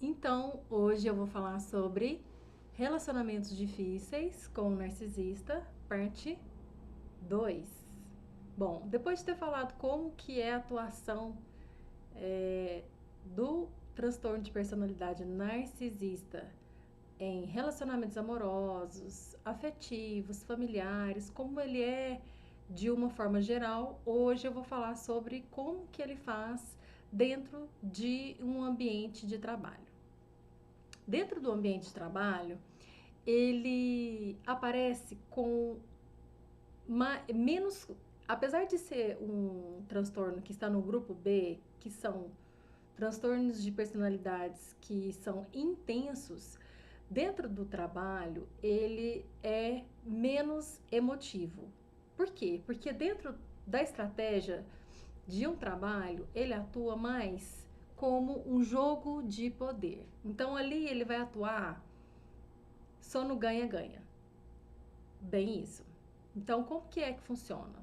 Então, hoje eu vou falar sobre relacionamentos difíceis com o narcisista, parte 2. Bom, depois de ter falado como que é a atuação do transtorno de personalidade narcisista em relacionamentos amorosos, afetivos, familiares, como ele é de uma forma geral, hoje eu vou falar sobre como que ele faz dentro de um ambiente de trabalho. Dentro do ambiente de trabalho, ele aparece com menos, apesar de ser um transtorno que está no grupo B, que são transtornos de personalidades que são intensos, dentro do trabalho ele é menos emotivo. Por quê? Porque dentro da estratégia de um trabalho, ele atua mais como um jogo de poder. Então ali ele vai atuar só no ganha-ganha. Bem isso. Então como que é que funciona?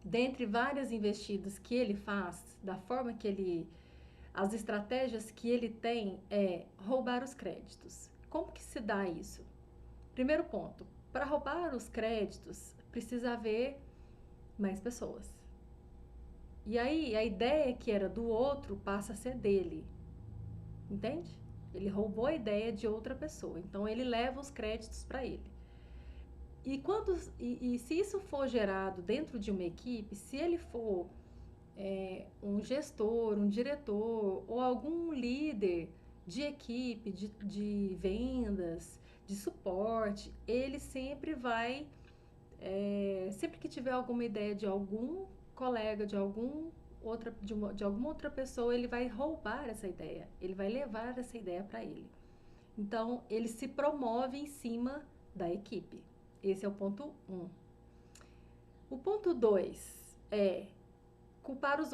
Dentre várias investidas que ele faz, da forma que ele, as estratégias que ele tem é roubar os créditos. Como que se dá isso? Primeiro ponto, para roubar os créditos precisa haver mais pessoas. E aí a ideia que era do outro passa a ser dele. Entende? Ele roubou a ideia de outra pessoa, então ele leva os créditos para ele. E se isso for gerado dentro de uma equipe, se ele for um gestor, um diretor ou algum líder de equipe, de vendas, de suporte, ele sempre vai, sempre que tiver alguma ideia de algum colega, de alguma outra pessoa, ele vai roubar essa ideia, ele vai levar essa ideia para ele. Então, ele se promove em cima da equipe. Esse é o ponto 1. O ponto 2 é culpar os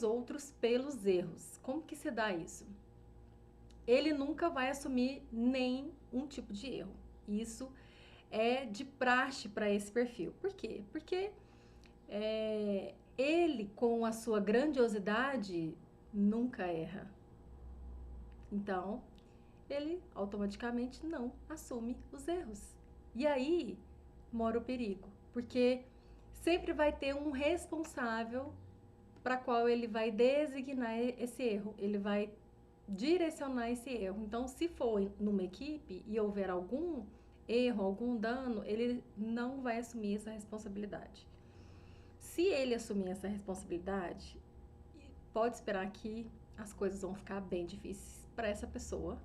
outros pelos erros. Como que se dá isso? Ele nunca vai assumir nenhum tipo de erro. Isso é de praxe para esse perfil. Por quê? Porque ele, com a sua grandiosidade, nunca erra. Então, ele automaticamente não assume os erros. E aí mora o perigo, porque sempre vai ter um responsável para qual ele vai designar esse erro, ele vai direcionar esse erro. Então, se for numa equipe e houver algum erro, algum dano, ele não vai assumir essa responsabilidade. Se ele assumir essa responsabilidade, pode esperar que as coisas vão ficar bem difíceis para essa pessoa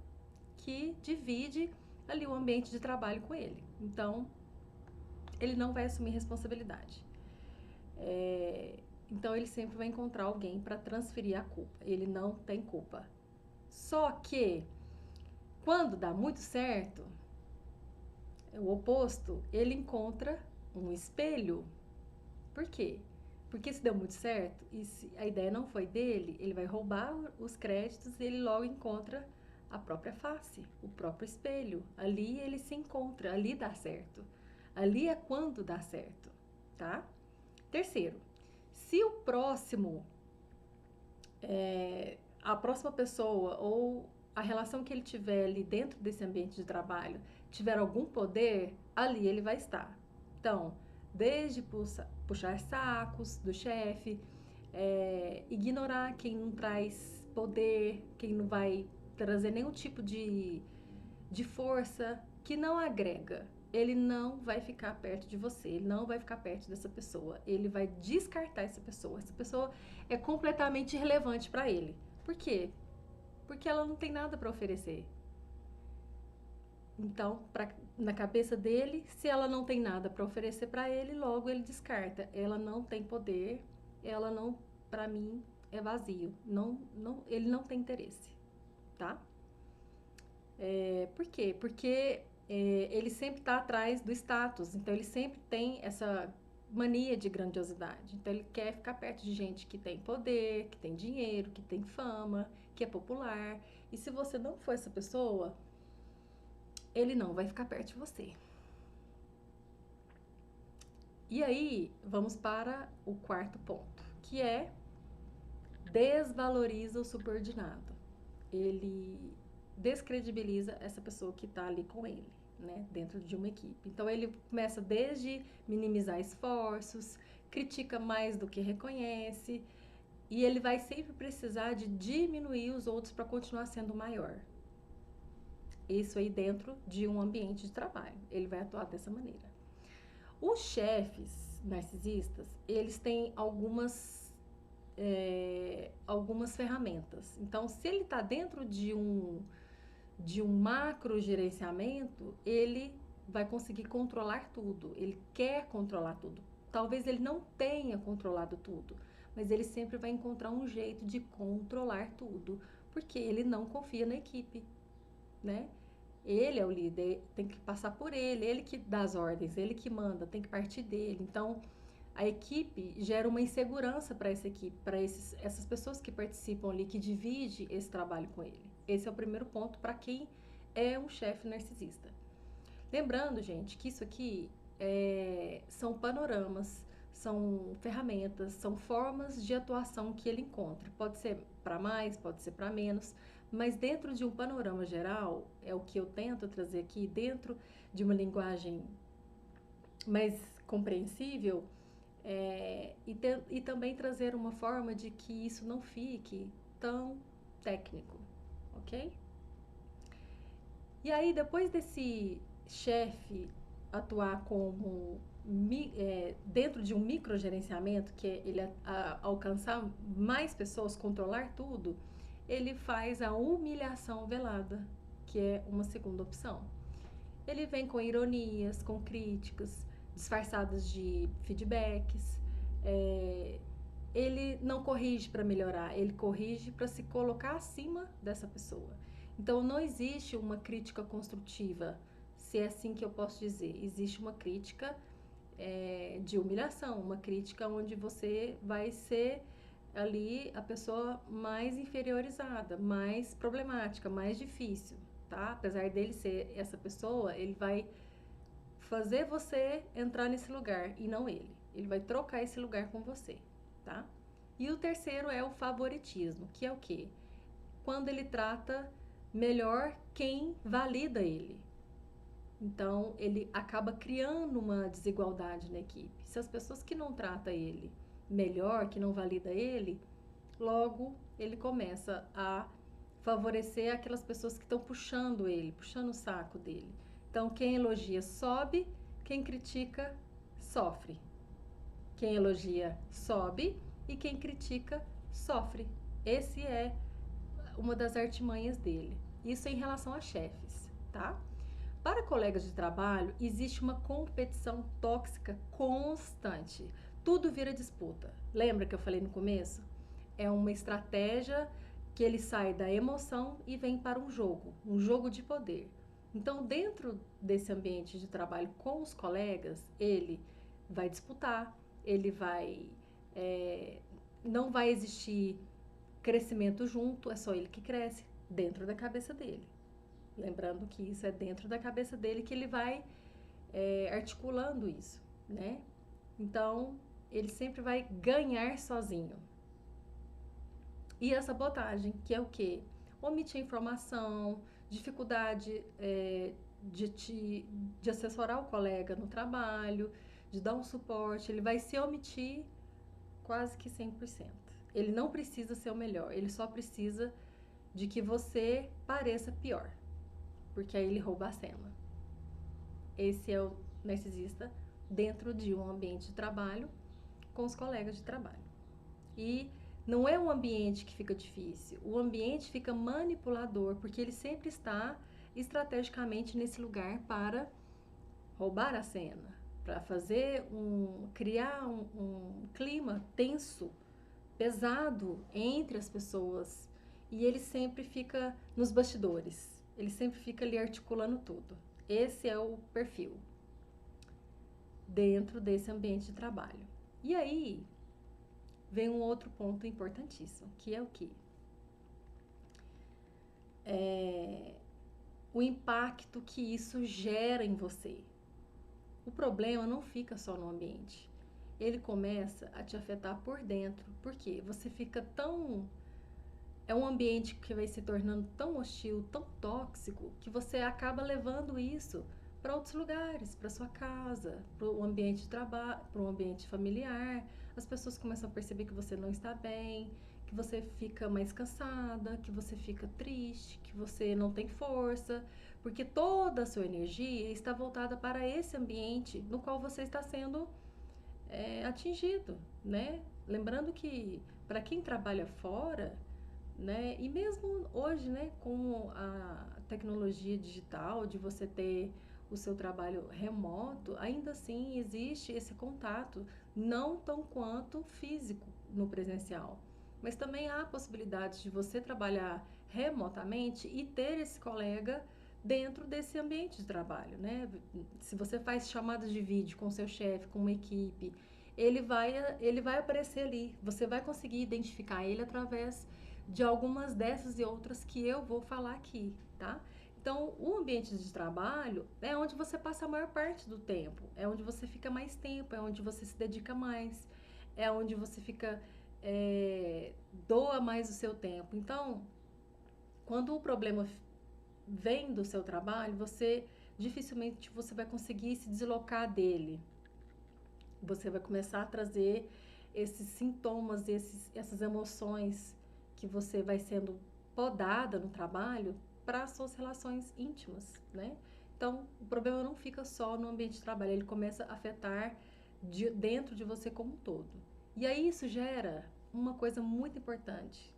que divide ali o ambiente de trabalho com ele. Então, ele não vai assumir responsabilidade. Então, ele sempre vai encontrar alguém para transferir a culpa. Ele não tem culpa. Só que, quando dá muito certo, o oposto, ele encontra um espelho. Por quê? Porque se deu muito certo e se a ideia não foi dele, ele vai roubar os créditos e ele logo encontra a própria face, o próprio espelho. Ali ele se encontra, ali dá certo. Ali é quando dá certo, tá? Terceiro, se o próximo, a próxima pessoa ou a relação que ele tiver ali dentro desse ambiente de trabalho tiver algum poder, ali ele vai estar. Então, desde puxar sacos do chefe, ignorar quem não traz poder, quem não vai trazer nenhum tipo de força, que não agrega. Ele não vai ficar perto de você, ele não vai ficar perto dessa pessoa, ele vai descartar essa pessoa. Essa pessoa é completamente irrelevante para ele. Por quê? Porque ela não tem nada para oferecer. Então, na cabeça dele, se ela não tem nada para oferecer para ele, logo ele descarta. Ela não tem poder, ela não, para mim, é vazio. Ele não tem interesse, tá? Por quê? Porque ele sempre está atrás do status, então ele sempre tem essa mania de grandiosidade. Então ele quer ficar perto de gente que tem poder, que tem dinheiro, que tem fama, que é popular. E se você não for essa pessoa, ele não vai ficar perto de você. E aí, vamos para o quarto ponto, que é desvaloriza o subordinado. ele descredibiliza essa pessoa que está ali com ele, né, dentro de uma equipe. Então ele começa desde minimizar esforços, critica mais do que reconhece, e ele vai sempre precisar de diminuir os outros para continuar sendo maior. Isso aí dentro de um ambiente de trabalho, ele vai atuar dessa maneira. Os chefes narcisistas, eles têm algumas ferramentas. Então, se ele está dentro de um macro gerenciamento, ele vai conseguir controlar tudo, ele quer controlar tudo. Talvez ele não tenha controlado tudo, mas ele sempre vai encontrar um jeito de controlar tudo, porque ele não confia na equipe, né? Ele é o líder, tem que passar por ele que dá as ordens, ele que manda, tem que partir dele. Então, a equipe gera uma insegurança para essa equipe, para essas pessoas que participam ali, que dividem esse trabalho com ele. Esse é o primeiro ponto para quem é um chefe narcisista. Lembrando, gente, que isso aqui são panoramas, são ferramentas, são formas de atuação que ele encontra. Pode ser para mais, pode ser para menos, mas dentro de um panorama geral, é o que eu tento trazer aqui, dentro de uma linguagem mais compreensível, e também trazer uma forma de que isso não fique tão técnico, ok? E aí, depois desse chefe atuar como dentro de um microgerenciamento, que é ele alcançar mais pessoas, controlar tudo, ele faz a humilhação velada, que é uma segunda opção. Ele vem com ironias, com críticas, disfarçadas de feedbacks. Ele não corrige para melhorar, ele corrige para se colocar acima dessa pessoa. Então, não existe uma crítica construtiva, se é assim que eu posso dizer. Existe uma crítica de humilhação, uma crítica onde você vai ser ali a pessoa mais inferiorizada, mais problemática, mais difícil, tá? Apesar dele ser essa pessoa, ele vai fazer você entrar nesse lugar e não ele. Ele vai trocar esse lugar com você, tá? E o terceiro é o favoritismo, que é o quê? Quando ele trata melhor quem valida ele. Então, ele acaba criando uma desigualdade na equipe. Se as pessoas que não tratam ele melhor, que não valida ele, logo ele começa a favorecer aquelas pessoas que estão puxando ele, puxando o saco dele. Então, quem elogia sobe, quem critica sofre. Quem elogia sobe e quem critica sofre. Esse é uma das artimanhas dele. Isso em relação a chefes, tá? Para colegas de trabalho, existe uma competição tóxica constante. Tudo vira disputa. Lembra que eu falei no começo? É uma estratégia que ele sai da emoção e vem para um jogo de poder. Então, dentro desse ambiente de trabalho com os colegas, ele vai disputar, ele vai... não vai existir crescimento junto, é só ele que cresce dentro da cabeça dele. Lembrando que isso é dentro da cabeça dele que ele vai articulando isso, né? Então, ele sempre vai ganhar sozinho. E a sabotagem, que é o quê? Omitir informação, dificuldade de assessorar o colega no trabalho, de dar um suporte, ele vai se omitir quase que 100%. Ele não precisa ser o melhor, ele só precisa de que você pareça pior, porque aí ele rouba a cena. Esse é o narcisista dentro de um ambiente de trabalho com os colegas de trabalho. E não é um ambiente que fica difícil, o ambiente fica manipulador, porque ele sempre está estrategicamente nesse lugar para roubar a cena, para criar um clima tenso, pesado entre as pessoas, e ele sempre fica nos bastidores, ele sempre fica ali articulando tudo. Esse é o perfil dentro desse ambiente de trabalho. E aí vem um outro ponto importantíssimo, que é o quê? O impacto que isso gera em você. O problema não fica só no ambiente. Ele começa a te afetar por dentro. Por quê? Você fica tão é um ambiente que vai se tornando tão hostil, tão tóxico, que você acaba levando isso para outros lugares, para sua casa, para o ambiente de trabalho, para o ambiente familiar. As pessoas começam a perceber que você não está bem, que você fica mais cansada, que você fica triste, que você não tem força, porque toda a sua energia está voltada para esse ambiente no qual você está sendo atingido, né? Lembrando que para quem trabalha fora, né? E mesmo hoje, né, com a tecnologia digital, de você ter o seu trabalho remoto, ainda assim existe esse contato, não tão quanto físico no presencial. Mas também há possibilidades de você trabalhar remotamente e ter esse colega dentro desse ambiente de trabalho, né? Se você faz chamadas de vídeo com seu chefe, com uma equipe, ele vai aparecer ali. Você vai conseguir identificar ele através de algumas dessas e outras que eu vou falar aqui, tá? Então, o ambiente de trabalho é onde você passa a maior parte do tempo, é onde você fica mais tempo, é onde você se dedica mais, é onde você fica, doa mais o seu tempo. Então, quando o problema vem do seu trabalho, você dificilmente você vai conseguir se deslocar dele. Você vai começar a trazer esses sintomas, essas emoções que você vai sendo podada no trabalho para as suas relações íntimas, né? Então, o problema não fica só no ambiente de trabalho, ele começa a afetar dentro de você como um todo. E aí isso gera uma coisa muito importante.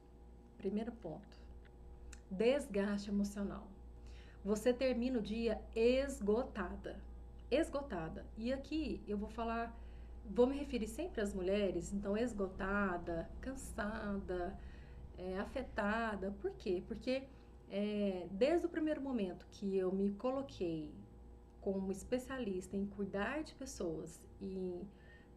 Primeiro ponto: desgaste emocional. Você termina o dia esgotada. Esgotada. E aqui eu vou falar, vou me referir sempre às mulheres, então esgotada, cansada, afetada. Por quê? Porque desde o primeiro momento que eu me coloquei como especialista em cuidar de pessoas e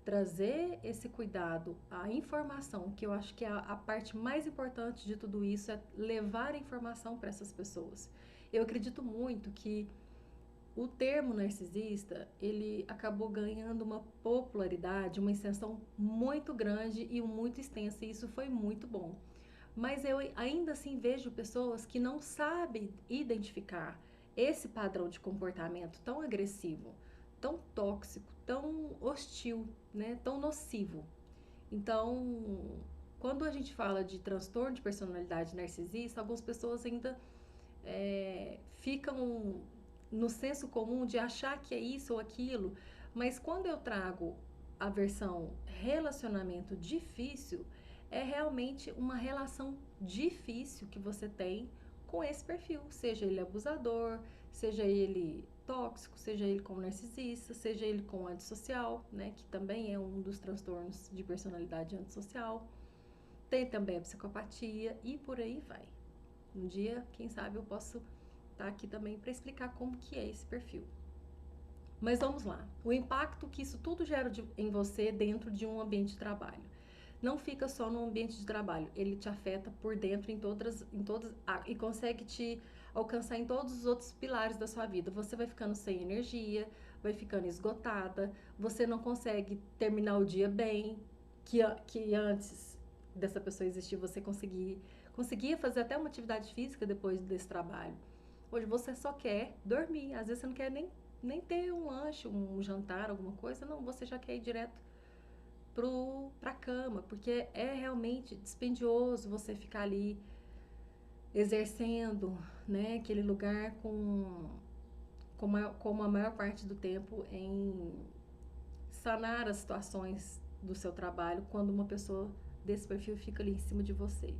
trazer esse cuidado, a informação, que eu acho que é a parte mais importante de tudo isso, é levar a informação para essas pessoas. Eu acredito muito que o termo narcisista, ele acabou ganhando uma popularidade, uma extensão muito grande e muito extensa, e isso foi muito bom. Mas eu ainda assim vejo pessoas que não sabem identificar esse padrão de comportamento tão agressivo, tão tóxico, tão hostil, né, tão nocivo. Então, quando a gente fala de transtorno de personalidade narcisista, algumas pessoas ainda ficam no senso comum de achar que é isso ou aquilo, mas quando eu trago a versão relacionamento difícil, é realmente uma relação difícil que você tem com esse perfil, seja ele abusador, seja ele tóxico, seja ele com narcisista, seja ele com antissocial, né, que também é um dos transtornos de personalidade antissocial. Tem também a psicopatia e por aí vai. Um dia, quem sabe, eu posso estar aqui também para explicar como que é esse perfil. Mas vamos lá. O impacto que isso tudo gera em você dentro de um ambiente de trabalho. Não fica só no ambiente de trabalho, ele te afeta por dentro em todas e consegue te alcançar em todos os outros pilares da sua vida. Você vai ficando sem energia, vai ficando esgotada, você não consegue terminar o dia bem, que antes dessa pessoa existir você conseguia fazer até uma atividade física depois desse trabalho. Hoje você só quer dormir, às vezes você não quer nem ter um lanche, um jantar, alguma coisa, não, você já quer ir direto pra cama, porque é realmente dispendioso você ficar ali exercendo, né, aquele lugar com a maior parte do tempo em sanar as situações do seu trabalho quando uma pessoa desse perfil fica ali em cima de você.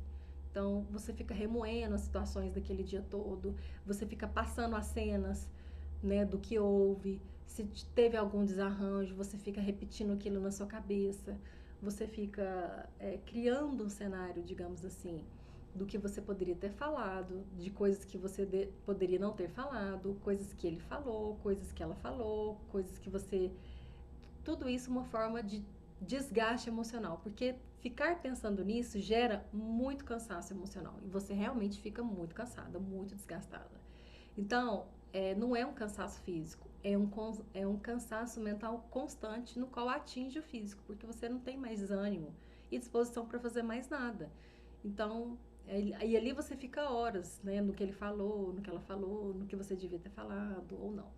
Então, você fica remoendo as situações daquele dia todo, você fica passando as cenas, né, do que houve, se teve algum desarranjo, você fica repetindo aquilo na sua cabeça, você fica criando um cenário, digamos assim, do que você poderia ter falado, de coisas que você poderia não ter falado, coisas que ele falou, coisas que ela falou, coisas que você... Tudo isso uma forma de desgaste emocional, porque ficar pensando nisso gera muito cansaço emocional e você realmente fica muito cansada, muito desgastada. Então, não é um cansaço físico, é um cansaço mental constante no qual atinge o físico, porque você não tem mais ânimo e disposição para fazer mais nada. Então, E ali você fica horas, né, no que ele falou, no que ela falou, no que você devia ter falado ou não,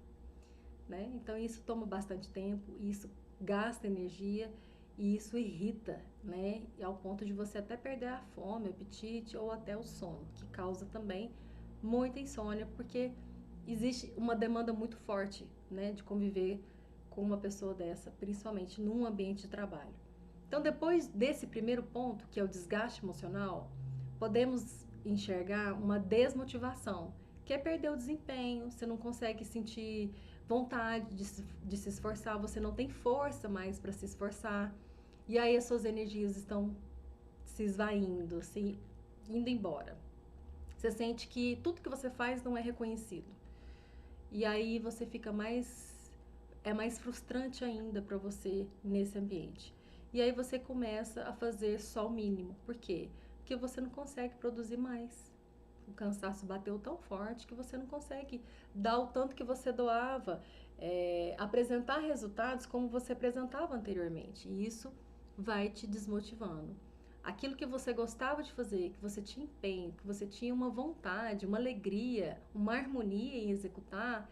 né? Então isso toma bastante tempo, isso gasta energia e isso irrita, né? E ao ponto de você até perder a fome, o apetite ou até o sono, que causa também muita insônia, porque existe uma demanda muito forte, né, de conviver com uma pessoa dessa, principalmente num ambiente de trabalho. Então, depois desse primeiro ponto, que é o desgaste emocional, podemos enxergar uma desmotivação, que é perder o desempenho, você não consegue sentir vontade de se esforçar, você não tem força mais para se esforçar, e aí as suas energias estão se esvaindo, se indo embora. Você sente que tudo que você faz não é reconhecido. E aí você fica é mais frustrante ainda para você nesse ambiente. E aí você começa a fazer só o mínimo. Por quê? Porque você não consegue produzir mais. O cansaço bateu tão forte que você não consegue dar o tanto que você doava, apresentar resultados como você apresentava anteriormente. E isso vai te desmotivando. Aquilo que você gostava de fazer, que você tinha empenho, que você tinha uma vontade, uma alegria, uma harmonia em executar,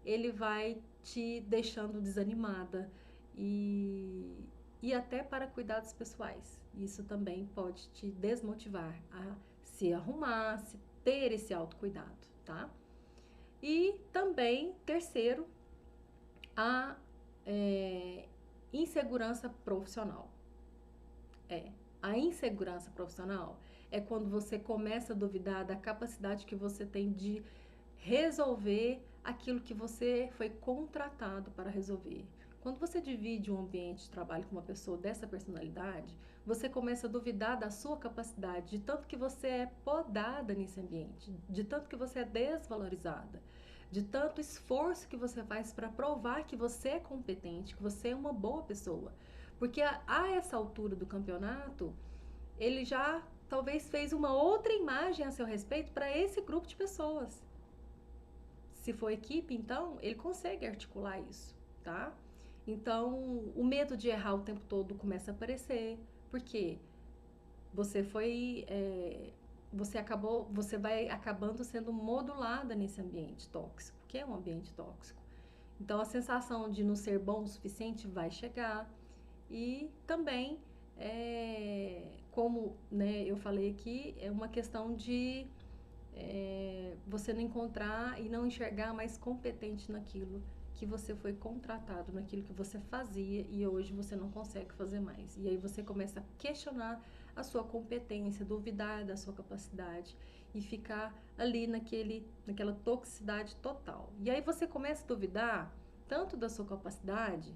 ele vai te deixando desanimada e até para cuidados pessoais. Isso também pode te desmotivar a se arrumar, se ter esse autocuidado, tá? E também, terceiro, a insegurança profissional. A insegurança profissional é quando você começa a duvidar da capacidade que você tem de resolver aquilo que você foi contratado para resolver. Quando você divide um ambiente de trabalho com uma pessoa dessa personalidade, você começa a duvidar da sua capacidade, de tanto que você é podada nesse ambiente, de tanto que você é desvalorizada, de tanto esforço que você faz para provar que você é competente, que você é uma boa pessoa. Porque a essa altura do campeonato, ele já talvez fez uma outra imagem a seu respeito para esse grupo de pessoas. Se for equipe, então, ele consegue articular isso, tá? Então, o medo de errar o tempo todo começa a aparecer, porque você foi, você vai acabando sendo modulada nesse ambiente tóxico, que é um ambiente tóxico. Então, a sensação de não ser bom o suficiente vai chegar e também, como, né, eu falei aqui, é uma questão de você não encontrar e não enxergar mais competente naquilo que você foi contratado, naquilo que você fazia e hoje você não consegue fazer mais. E aí você começa a questionar a sua competência, duvidar da sua capacidade e ficar ali naquela toxicidade total. E aí você começa a duvidar tanto da sua capacidade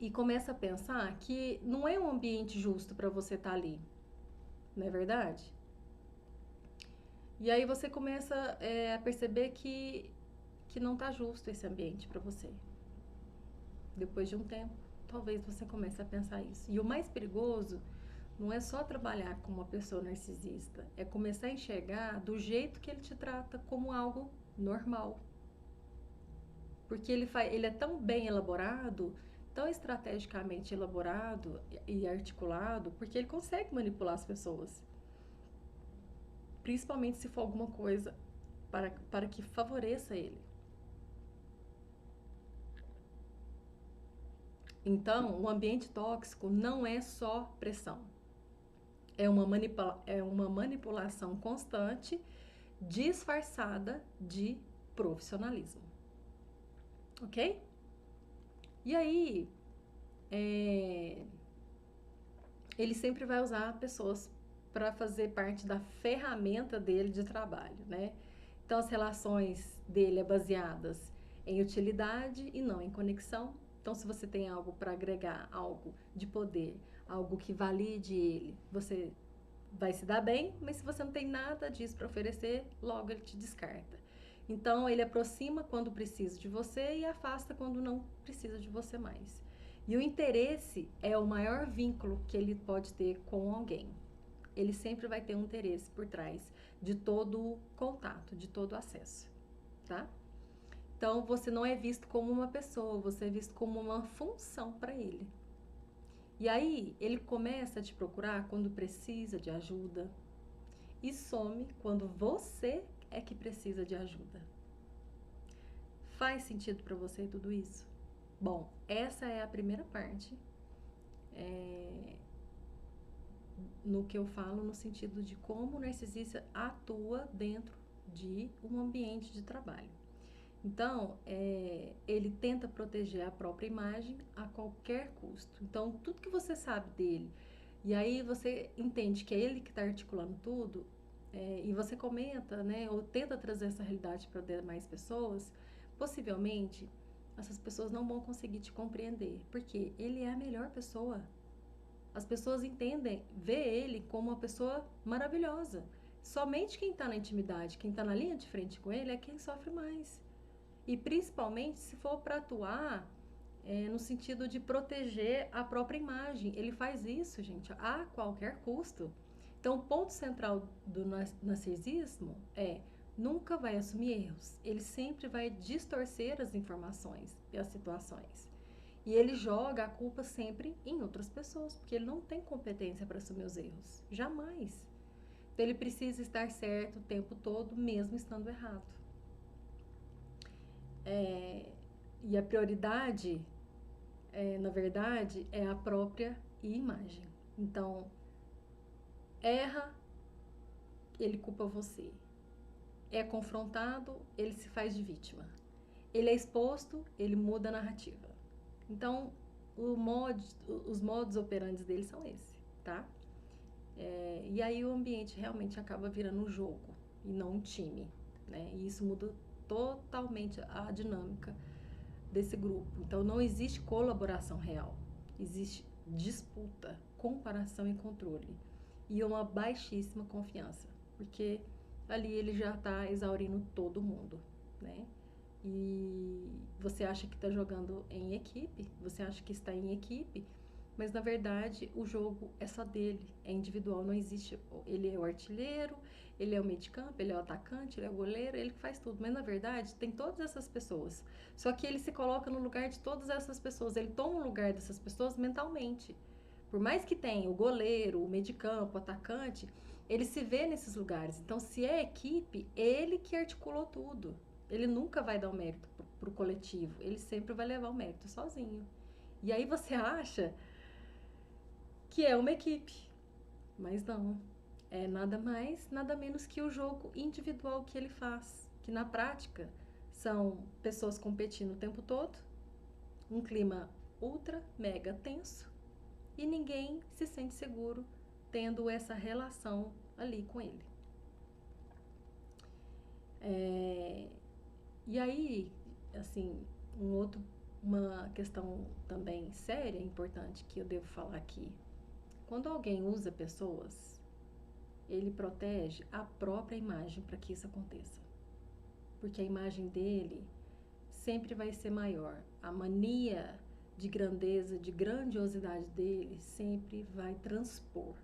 e começa a pensar que não é um ambiente justo para você estar ali, não é verdade? E aí você começa a perceber que não tá justo esse ambiente para você. Depois de um tempo, talvez você comece a pensar isso. E o mais perigoso não é só trabalhar com uma pessoa narcisista, é começar a enxergar do jeito que ele te trata como algo normal. Porque ele é tão bem elaborado, tão estrategicamente elaborado e articulado, porque ele consegue manipular as pessoas. Principalmente se for alguma coisa para que favoreça ele. Então, o ambiente tóxico não é só pressão. É uma manipulação constante, disfarçada de profissionalismo. Ok? E aí, ele sempre vai usar pessoas para fazer parte da ferramenta dele de trabalho, né? Então, as relações dele é baseadas em utilidade e não em conexão. Então, se você tem algo para agregar, algo de poder, algo que valide ele, você vai se dar bem, mas se você não tem nada disso para oferecer, logo ele te descarta. Então, ele aproxima quando precisa de você e afasta quando não precisa de você mais. E o interesse é o maior vínculo que ele pode ter com alguém. Ele sempre vai ter um interesse por trás de todo contato, de todo acesso, tá? Então, você não é visto como uma pessoa, você é visto como uma função para ele. E aí, ele começa a te procurar quando precisa de ajuda, e some quando você é que precisa de ajuda. Faz sentido para você tudo isso? Bom, essa é a primeira parte, no que eu falo no sentido de como o narcisista atua dentro de um ambiente de trabalho. Então, ele tenta proteger a própria imagem a qualquer custo. Então, tudo que você sabe dele, e aí você entende que é ele que está articulando tudo, e você comenta, né, ou tenta trazer essa realidade para demais pessoas, possivelmente essas pessoas não vão conseguir te compreender, porque ele é a melhor pessoa. As pessoas entendem, vê ele como uma pessoa maravilhosa. Somente quem está na intimidade, quem está na linha de frente com ele, é quem sofre mais. E principalmente se for para atuar no sentido de proteger a própria imagem. Ele faz isso, gente, a qualquer custo. Então, o ponto central do narcisismo é nunca vai assumir erros. Ele sempre vai distorcer as informações e as situações. E ele joga a culpa sempre em outras pessoas, porque ele não tem competência para assumir os erros. Jamais. Então, ele precisa estar certo o tempo todo, mesmo estando errado. E a prioridade, na verdade, é a própria imagem. Então, erra, ele culpa você. É confrontado, ele se faz de vítima. Ele é exposto, ele muda a narrativa. Então, os modos operantes dele são esses, tá? E aí o ambiente realmente acaba virando um jogo e não um time, né? E isso muda totalmente a dinâmica desse grupo. Então, não existe colaboração real. Existe disputa, comparação e controle. E uma baixíssima confiança, porque ali ele já está exaurindo todo mundo, né? E você acha que está jogando em equipe, você acha que está em equipe, mas na verdade o jogo é só dele, é individual, não existe. Ele é o artilheiro, ele é o meio de campo, ele é o atacante, ele é o goleiro, ele faz tudo, mas na verdade tem todas essas pessoas. Só que ele se coloca no lugar de todas essas pessoas, ele toma o lugar dessas pessoas mentalmente. Por mais que tenha o goleiro, o meio de campo, o atacante, ele se vê nesses lugares. Então, se é equipe, ele que articulou tudo. Ele nunca vai dar o mérito pro coletivo, ele sempre vai levar o mérito sozinho. E aí você acha que é uma equipe, mas não. É nada mais, nada menos que o jogo individual que ele faz, que na prática são pessoas competindo o tempo todo, um clima ultra, mega tenso, e ninguém se sente seguro tendo essa relação ali com ele. E aí, assim, uma questão também séria, importante, que eu devo falar aqui. Quando alguém usa pessoas, ele protege a própria imagem para que isso aconteça. Porque a imagem dele sempre vai ser maior. A mania de grandeza, de grandiosidade dele sempre vai transpor.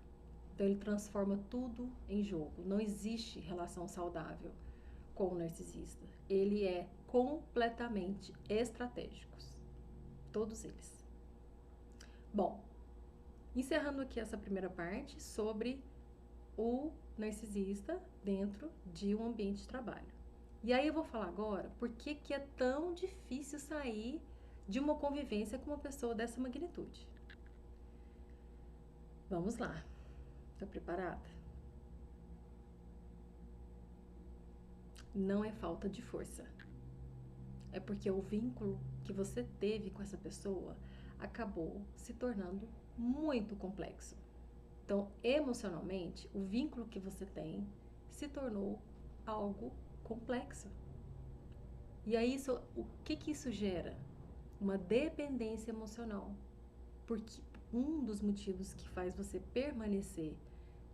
Então ele transforma tudo em jogo. Não existe relação saudável com o narcisista. Ele é completamente estratégicos. Todos eles. Bom, encerrando aqui essa primeira parte sobre o narcisista dentro de um ambiente de trabalho. E aí eu vou falar agora por que é tão difícil sair de uma convivência com uma pessoa dessa magnitude. Vamos lá. Tá preparada? Não é falta de força. É porque o vínculo que você teve com essa pessoa acabou se tornando muito complexo. Então, emocionalmente, o vínculo que você tem se tornou algo complexo. E aí, o que isso gera? Uma dependência emocional. Porque um dos motivos que faz você permanecer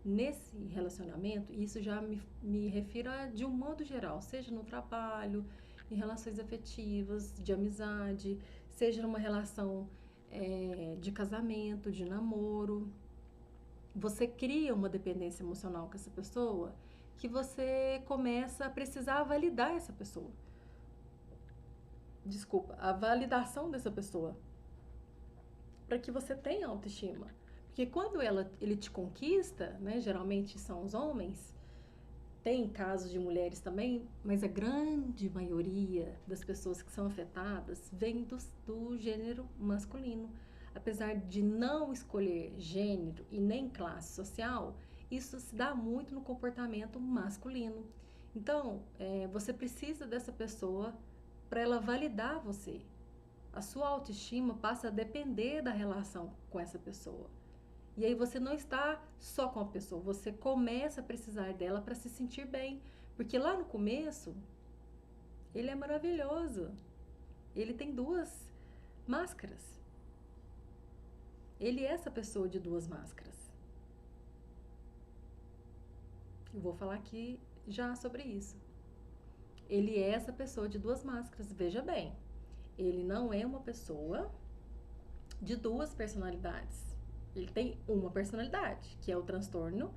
nesse relacionamento, e isso já me refiro de um modo geral, seja no trabalho, em relações afetivas, de amizade, seja numa relação de casamento, de namoro. Você cria uma dependência emocional com essa pessoa que você começa a precisar validar essa pessoa. Desculpa, a validação dessa pessoa. Para que você tenha autoestima. Porque quando ele te conquista, né, geralmente são os homens, tem casos de mulheres também, mas a grande maioria das pessoas que são afetadas vem do gênero masculino. Apesar de não escolher gênero e nem classe social, isso se dá muito no comportamento masculino. Então, você precisa dessa pessoa para ela validar você. A sua autoestima passa a depender da relação com essa pessoa. E aí você não está só com a pessoa, você começa a precisar dela para se sentir bem. Porque lá no começo, ele é maravilhoso. Ele tem duas máscaras. Ele é essa pessoa de duas máscaras. Eu vou falar aqui já sobre isso. Ele é essa pessoa de duas máscaras. Veja bem, ele não é uma pessoa de duas personalidades. Ele tem uma personalidade, que é o transtorno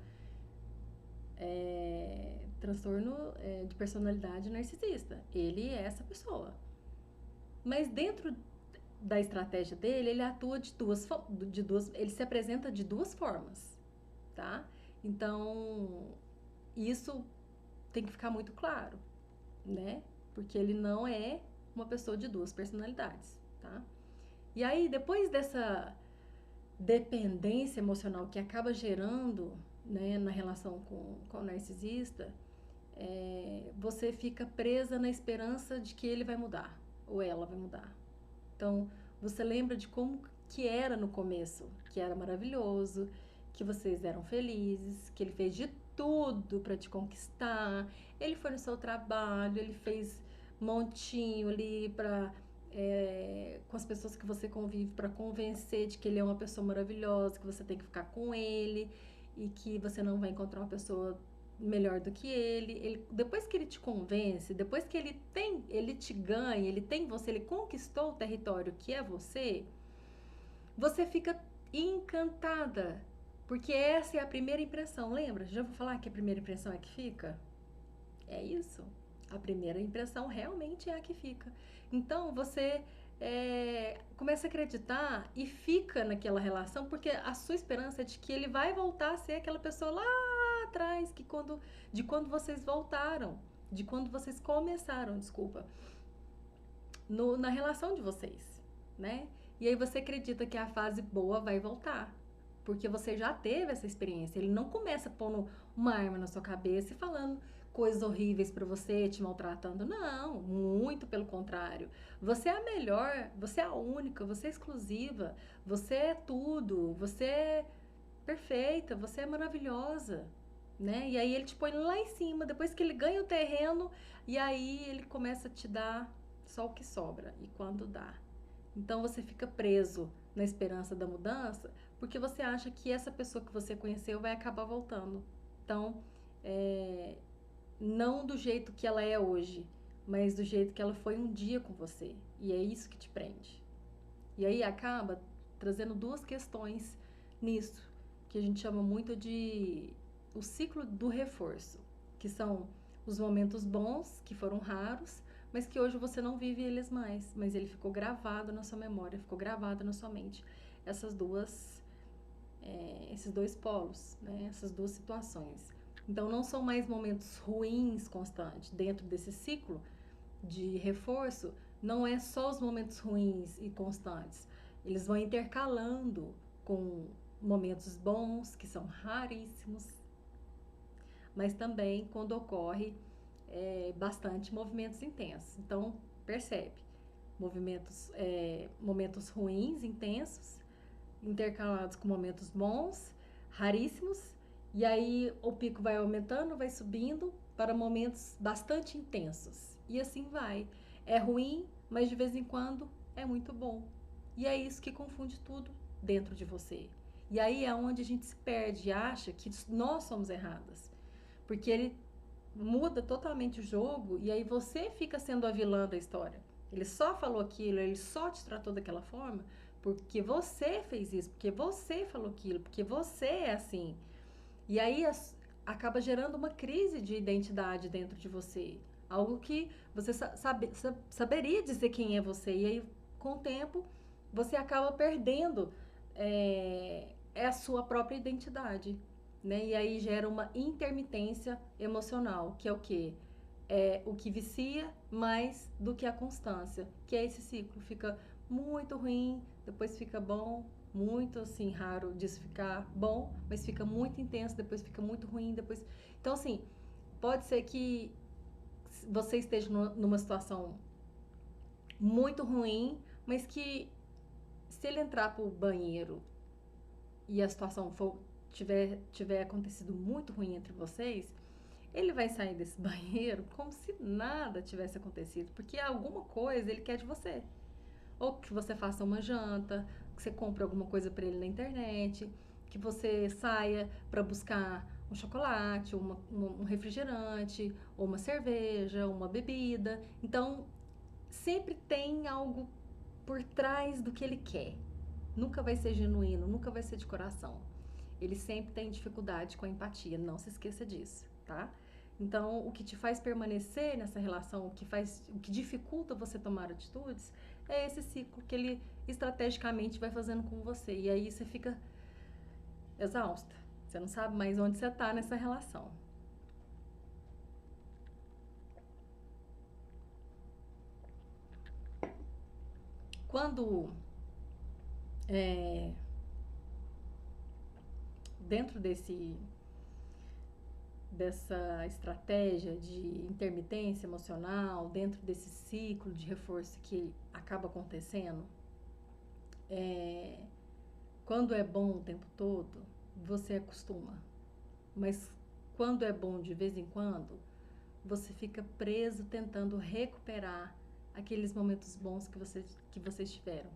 de personalidade narcisista. Ele é essa pessoa. Mas dentro da estratégia dele, ele atua ele se apresenta de duas formas, tá? Então, isso tem que ficar muito claro, né? Porque ele não é uma pessoa de duas personalidades, tá? E aí, depois dessa dependência emocional que acaba gerando, né, na relação com o narcisista, você fica presa na esperança de que ele vai mudar, ou ela vai mudar. Então, você lembra de como que era no começo, que era maravilhoso, que vocês eram felizes, que ele fez de tudo para te conquistar, ele foi no seu trabalho, ele fez montinho ali para com as pessoas que você convive para convencer de que ele é uma pessoa maravilhosa, que você tem que ficar com ele e que você não vai encontrar uma pessoa melhor do que ele. Depois que ele te convence, depois que ele te ganha, ele tem você, ele conquistou o território que é você, você fica encantada, porque essa é a primeira impressão, lembra? Já vou falar que a primeira impressão é que fica? É isso. A primeira impressão realmente é a que fica. Então você começa a acreditar e fica naquela relação, porque a sua esperança é de que ele vai voltar a ser aquela pessoa lá atrás, de quando vocês voltaram, de quando vocês começaram, desculpa, na relação de vocês, né? E aí você acredita que a fase boa vai voltar, porque você já teve essa experiência. Ele não começa pondo uma arma na sua cabeça e falando coisas horríveis pra você, te maltratando. Não, muito pelo contrário. Você é a melhor, você é a única, você é exclusiva, você é tudo, você é perfeita, você é maravilhosa, né? E aí ele te põe lá em cima, depois que ele ganha o terreno, e aí ele começa a te dar só o que sobra, e quando dá. Então você fica preso na esperança da mudança, porque você acha que essa pessoa que você conheceu vai acabar voltando. Então, não do jeito que ela é hoje, mas do jeito que ela foi um dia com você. E é isso que te prende. E aí acaba trazendo duas questões nisso, que a gente chama muito de o ciclo do reforço, que são os momentos bons, que foram raros, mas que hoje você não vive eles mais, mas ele ficou gravado na sua memória, ficou gravado na sua mente. Esses dois polos, né? Essas duas situações. Então não são mais momentos ruins constantes. Dentro desse ciclo de reforço, não é só os momentos ruins e constantes. Eles vão intercalando com momentos bons, que são raríssimos, mas também quando ocorre bastante movimentos intensos. Então, percebe, momentos ruins, intensos, intercalados com momentos bons, raríssimos, e aí o pico vai aumentando, vai subindo para momentos bastante intensos. E assim vai. É ruim, mas de vez em quando é muito bom. E é isso que confunde tudo dentro de você. E aí é onde a gente se perde e acha que nós somos erradas. Porque ele muda totalmente o jogo e aí você fica sendo a vilã da história. Ele só falou aquilo, ele só te tratou daquela forma porque você fez isso, porque você falou aquilo, porque você é assim. E aí acaba gerando uma crise de identidade dentro de você. Algo que você saberia dizer quem é você. E aí, com o tempo, você acaba perdendo a sua própria identidade. né? E aí gera uma intermitência emocional, que é o quê? É o que vicia mais do que a constância, que é esse ciclo. Fica muito ruim, depois fica bom, muito assim, raro disso ficar bom, mas fica muito intenso, depois fica muito ruim, depois... Então, assim, pode ser que você esteja numa situação muito ruim, mas que se ele entrar pro banheiro e a situação tiver acontecido muito ruim entre vocês, ele vai sair desse banheiro como se nada tivesse acontecido, porque alguma coisa ele quer de você. Ou que você faça uma janta, que você compre alguma coisa para ele na internet, que você saia para buscar um chocolate, um refrigerante, ou uma cerveja, uma bebida. Então, sempre tem algo por trás do que ele quer. Nunca vai ser genuíno, nunca vai ser de coração. Ele sempre tem dificuldade com a empatia, não se esqueça disso, tá? Então, o que te faz permanecer nessa relação, o que dificulta você tomar atitudes, é esse ciclo que ele estrategicamente vai fazendo com você. E aí você fica exausta. Você não sabe mais onde você está nessa relação. Quando é, dentro dessa estratégia de intermitência emocional, dentro desse ciclo de reforço que acaba acontecendo, é, quando é bom o tempo todo, você acostuma. Mas quando é bom de vez em quando, você fica preso tentando recuperar aqueles momentos bons que vocês tiveram.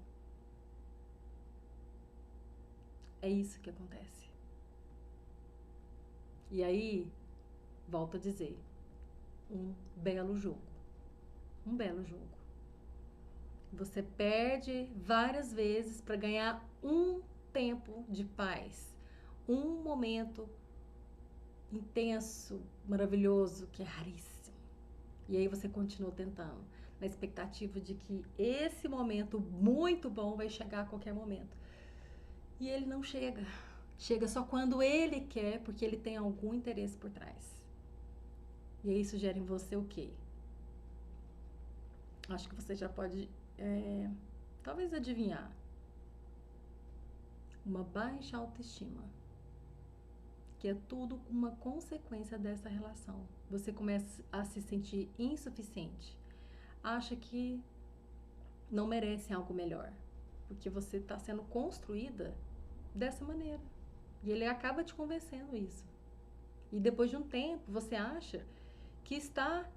É isso que acontece. E aí, volto a dizer, um belo jogo. Um belo jogo. Você perde várias vezes para ganhar um tempo de paz, um momento intenso, maravilhoso, que é raríssimo. E aí você continua tentando, na expectativa de que esse momento muito bom vai chegar a qualquer momento. E ele não chega. Chega só quando ele quer, porque ele tem algum interesse por trás. E aí isso gera em você o quê? Acho que você já pode, talvez adivinhar. Uma baixa autoestima. Que é tudo uma consequência dessa relação. Você começa a se sentir insuficiente. Acha que não merece algo melhor. Porque você está sendo construída dessa maneira. E ele acaba te convencendo isso. E depois de um tempo, você acha que está.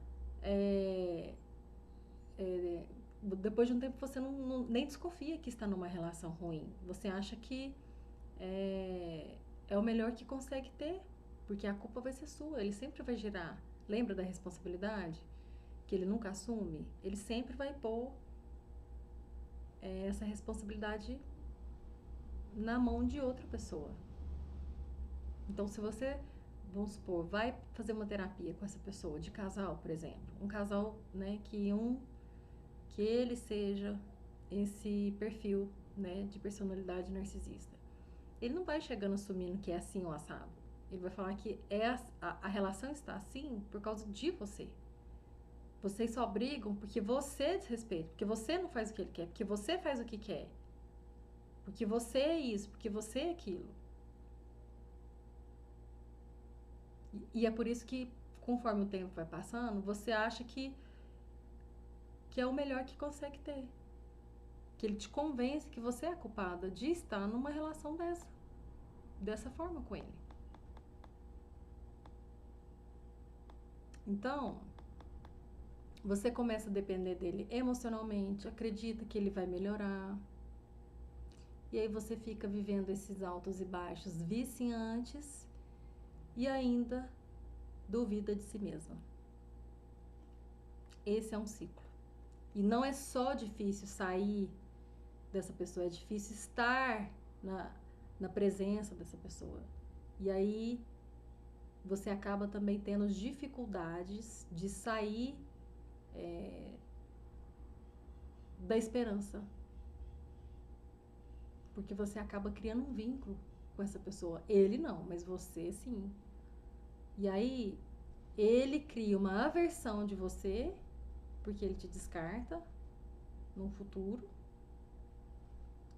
Depois de um tempo, você nem desconfia que está numa relação ruim. Você acha que é o melhor que consegue ter. Porque a culpa vai ser sua. Ele sempre vai girar. Lembra da responsabilidade? Que ele nunca assume? Ele sempre vai pôr essa responsabilidade na mão de outra pessoa. Então, se você, vamos supor, vai fazer uma terapia com essa pessoa, de casal, por exemplo, um casal, né, que ele seja esse perfil, né, de personalidade narcisista. Ele não vai chegando assumindo que é assim ou assado. Ele vai falar que a relação está assim por causa de você. Vocês só brigam porque você desrespeita, porque você não faz o que ele quer, porque você faz o que quer. Porque você é isso, porque você é aquilo. E é por isso que, conforme o tempo vai passando, você acha que é o melhor que consegue ter. Que ele te convence que você é a culpada de estar numa relação dessa forma com ele. Então, você começa a depender dele emocionalmente, acredita que ele vai melhorar. E aí você fica vivendo esses altos e baixos viciantes e ainda duvida de si mesma. Esse é um ciclo. E não é só difícil sair dessa pessoa, é difícil estar na presença dessa pessoa. E aí você acaba também tendo dificuldades de sair da esperança. Porque você acaba criando um vínculo com essa pessoa. Ele não, mas você sim. E aí, ele cria uma aversão de você, porque ele te descarta no futuro,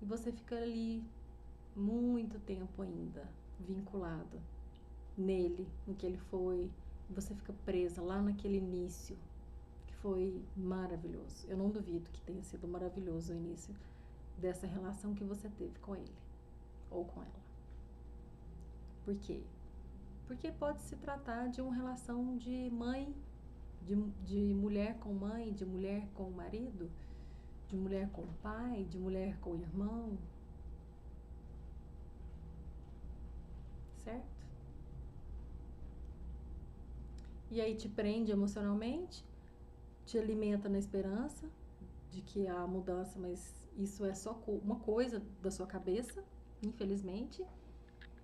e você fica ali muito tempo ainda vinculado nele, no que ele foi, e você fica presa lá naquele início, que foi maravilhoso. Eu não duvido que tenha sido maravilhoso o início dessa relação que você teve com ele, ou com ela. Por quê? Porque pode se tratar de uma relação de mãe, de mulher com mãe, de mulher com marido, de mulher com pai, de mulher com irmão, certo? E aí te prende emocionalmente, te alimenta na esperança de que há mudança, mas isso é só uma coisa da sua cabeça, infelizmente.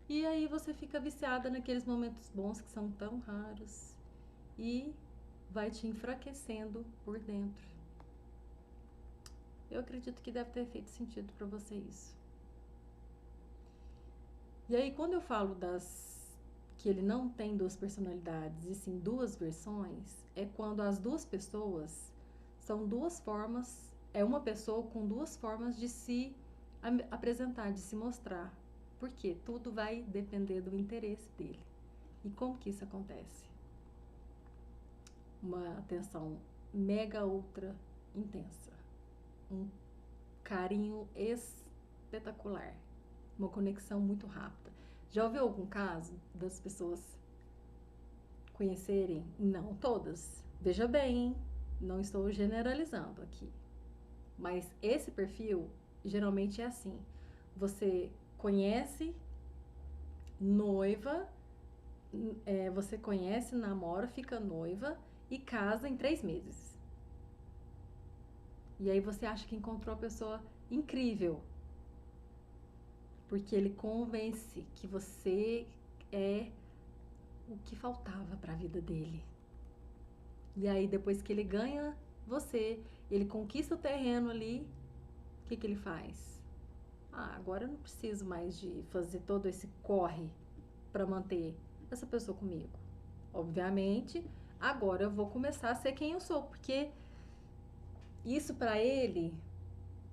E aí você fica viciada naqueles momentos bons que são tão raros e vai te enfraquecendo por dentro. Eu acredito que deve ter feito sentido para você isso. E aí quando eu falo que ele não tem duas personalidades e sim duas versões, é quando as duas pessoas são duas formas, é uma pessoa com duas formas de se apresentar, de se mostrar. Porque tudo vai depender do interesse dele. E como que isso acontece? Uma atenção mega ultra intensa. Um carinho espetacular. Uma conexão muito rápida. Já ouviu algum caso das pessoas conhecerem? Não todas. Veja bem, hein? Não estou generalizando aqui. Mas esse perfil geralmente é assim. Você conhece, noiva, você conhece, namora, fica noiva e casa em 3 meses. E aí você acha que encontrou a pessoa incrível. Porque ele convence que você é o que faltava para a vida dele. E aí depois que ele ganha você, ele conquista o terreno ali, o que que ele faz? Ah, agora eu não preciso mais de fazer todo esse corre para manter essa pessoa comigo. Obviamente, agora eu vou começar a ser quem eu sou, porque isso para ele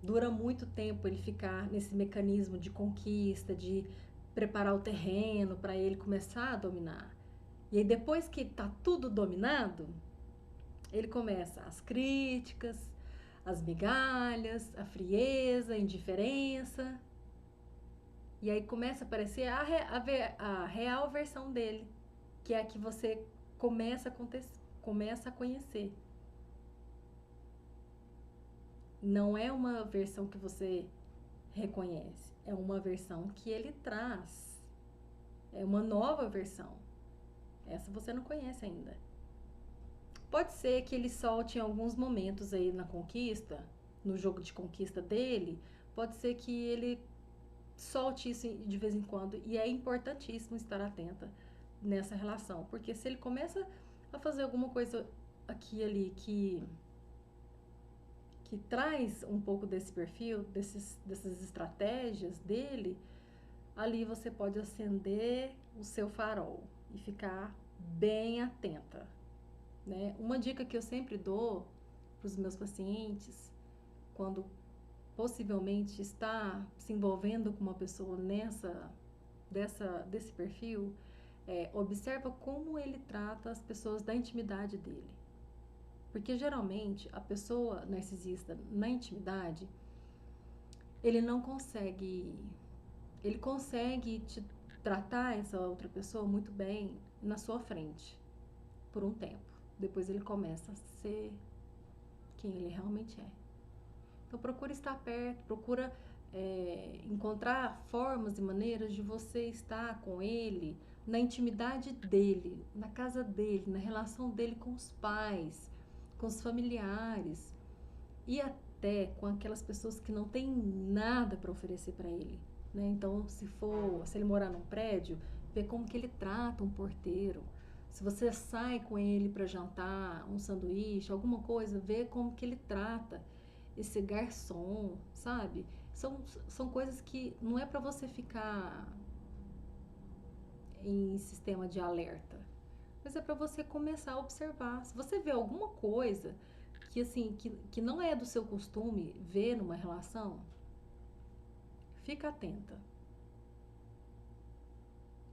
dura muito tempo, ele ficar nesse mecanismo de conquista, de preparar o terreno para ele começar a dominar. E aí depois que tá tudo dominado, ele começa as críticas, as migalhas, a frieza, a indiferença. E aí começa a aparecer a real versão dele, que é a que você começa a conhecer. Não é uma versão que você reconhece, é uma versão que ele traz. É uma nova versão. Essa você não conhece ainda. Pode ser que ele solte em alguns momentos aí na conquista, no jogo de conquista dele, pode ser que ele solte isso de vez em quando, e é importantíssimo estar atenta nessa relação, porque se ele começa a fazer alguma coisa aqui e ali que traz um pouco desse perfil, dessas estratégias dele, ali você pode acender o seu farol e ficar bem atenta, né? Uma dica que eu sempre dou para os meus pacientes, quando possivelmente está se envolvendo com uma pessoa desse perfil, observa como ele trata as pessoas da intimidade dele. Porque geralmente a pessoa narcisista na intimidade, ele não consegue, ele consegue te tratar essa outra pessoa muito bem na sua frente, por um tempo. Depois ele começa a ser quem ele realmente é. Então procura estar perto, procura encontrar formas e maneiras de você estar com ele na intimidade dele, na casa dele, na relação dele com os pais, com os familiares e até com aquelas pessoas que não têm nada para oferecer para ele, né? Então, se ele morar num prédio, ver como que ele trata um porteiro. Se você sai com ele para jantar, um sanduíche, alguma coisa, ver como que ele trata esse garçom, sabe? São coisas que não é para você ficar em sistema de alerta, mas é para você começar a observar. Se você vê alguma coisa que assim, que não é do seu costume ver numa relação, fica atenta.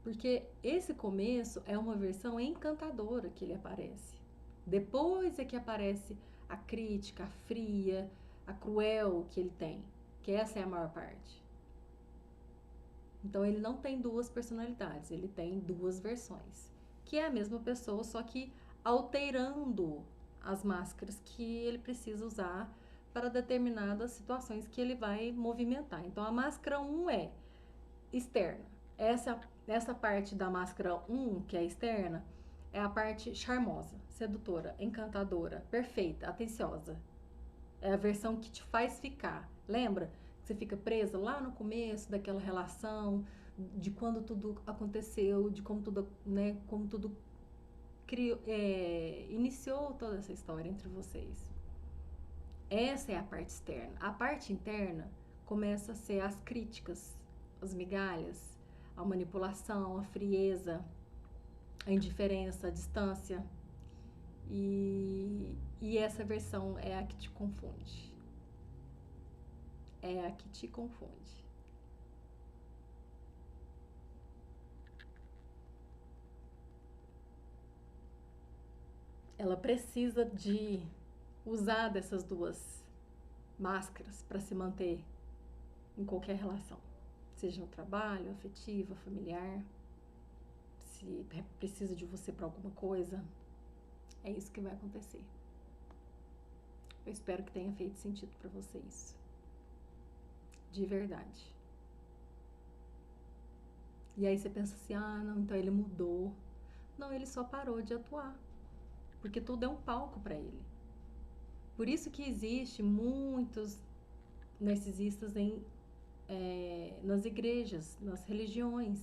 Porque esse começo é uma versão encantadora que ele aparece. Depois é que aparece a crítica, a fria, a cruel que ele tem, que essa é a maior parte. Então ele não tem duas personalidades, ele tem duas versões, que é a mesma pessoa, só que alterando as máscaras que ele precisa usar para determinadas situações que ele vai movimentar. Então a máscara 1 é externa. Essa parte da máscara 1, que é externa, é a parte charmosa, sedutora, encantadora, perfeita, atenciosa. É a versão que te faz ficar. Lembra? Você fica presa lá no começo daquela relação, de quando tudo aconteceu, de como tudo, né, como tudo criou, iniciou toda essa história entre vocês. Essa é a parte externa. A parte interna começa a ser as críticas, as migalhas, a manipulação, a frieza, a indiferença, a distância. E essa versão é a que te confunde. É a que te confunde. Ela precisa de usar dessas duas máscaras para se manter em qualquer relação, seja no trabalho, afetiva, familiar. Se precisa de você para alguma coisa, é isso que vai acontecer. Eu espero que tenha feito sentido para vocês. De verdade. E aí você pensa assim, ah, não, então ele mudou. Não, ele só parou de atuar. Porque tudo é um palco para ele. Por isso que existe muitos narcisistas nas igrejas, nas religiões.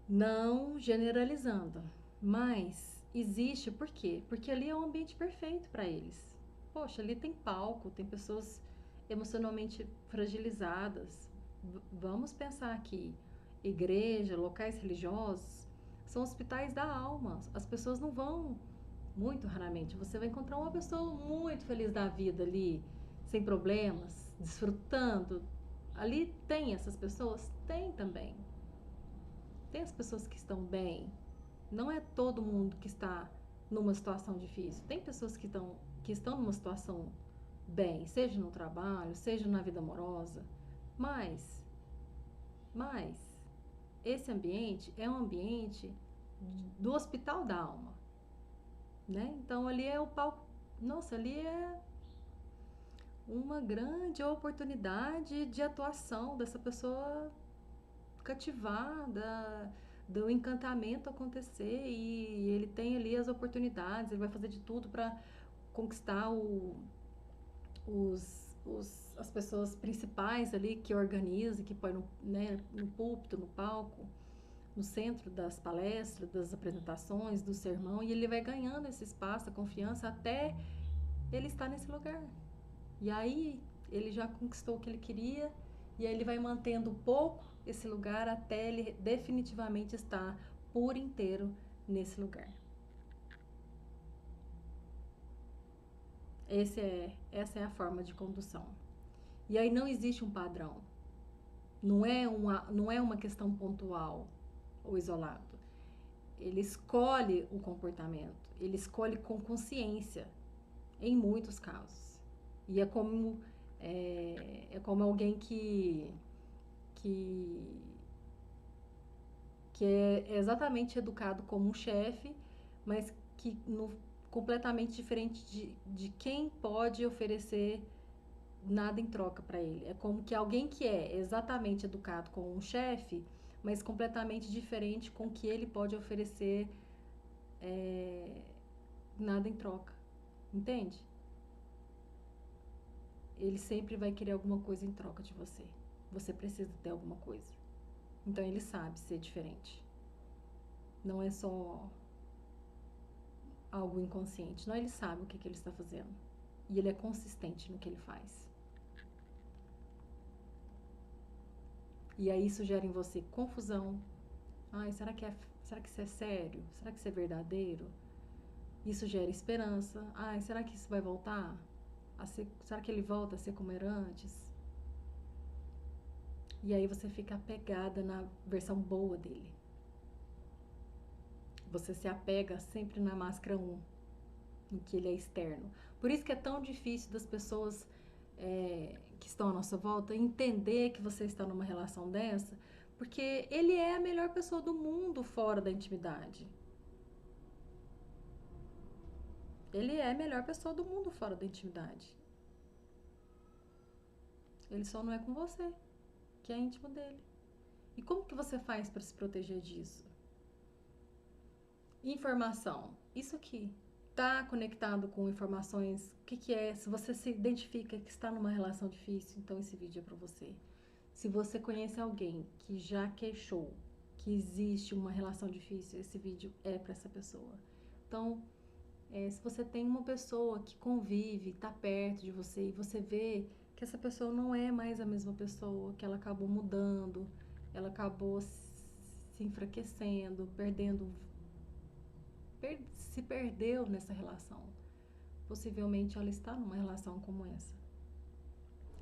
Não generalizando, mas existe por quê? Porque ali é um ambiente perfeito para eles. Poxa, ali tem palco, tem pessoas emocionalmente fragilizadas. Vamos pensar aqui, igreja, locais religiosos, são hospitais da alma. As pessoas não vão, muito raramente, você vai encontrar uma pessoa muito feliz da vida ali, sem problemas, desfrutando. Ali tem essas pessoas? Tem também. Tem as pessoas que estão bem. Não é todo mundo que está numa situação difícil. Tem pessoas que estão numa situação bem, seja no trabalho, seja na vida amorosa. Mas esse ambiente é um ambiente do hospital da alma, né? Então ali é o palco, nossa, ali é uma grande oportunidade de atuação dessa pessoa cativada, do encantamento acontecer, e ele tem ali as oportunidades, ele vai fazer de tudo para conquistar as pessoas principais ali que organiza, que põe no púlpito, no palco, no centro das palestras, das apresentações, do sermão, e ele vai ganhando esse espaço, a confiança, até ele estar nesse lugar. E aí ele já conquistou o que ele queria, e aí ele vai mantendo um pouco esse lugar até ele definitivamente estar por inteiro nesse lugar. Essa é a forma de condução. E aí não existe um padrão. Não é uma questão pontual ou isolado. Ele escolhe o comportamento, ele escolhe com consciência, em muitos casos. E é como alguém que é exatamente educado como um chefe, mas que completamente diferente de quem pode oferecer nada em troca para ele. É como que alguém que é exatamente educado como um chefe, mas completamente diferente com que ele pode oferecer nada em troca. Entende? Ele sempre vai querer alguma coisa em troca de você. Você precisa ter alguma coisa. Então ele sabe ser diferente. Não é só algo inconsciente. Não, ele sabe o que ele está fazendo. E ele é consistente no que ele faz. E aí isso gera em você confusão, Ai, será que isso é sério? Será que isso é verdadeiro? Isso gera esperança. Ai, será que isso vai voltar a ser, será que ele volta a ser como era antes? E aí você fica apegada na versão boa dele. Você se apega sempre na máscara um, em que ele é externo. Por isso que é tão difícil das pessoas que estão à nossa volta entender que você está numa relação dessa, porque ele é a melhor pessoa do mundo fora da intimidade. Ele é a melhor pessoa do mundo fora da intimidade. Ele só não é com você, que é íntimo dele. E como que você faz para se proteger disso? Informação. Isso aqui está conectado com informações. O que é? Se você se identifica que está numa relação difícil, então esse vídeo é para você. Se você conhece alguém que já queixou que existe uma relação difícil, esse vídeo é para essa pessoa. Então, se você tem uma pessoa que convive, está perto de você e você vê que essa pessoa não é mais a mesma pessoa, que ela acabou mudando, ela acabou se enfraquecendo, se perdeu nessa relação. Possivelmente ela está numa relação como essa.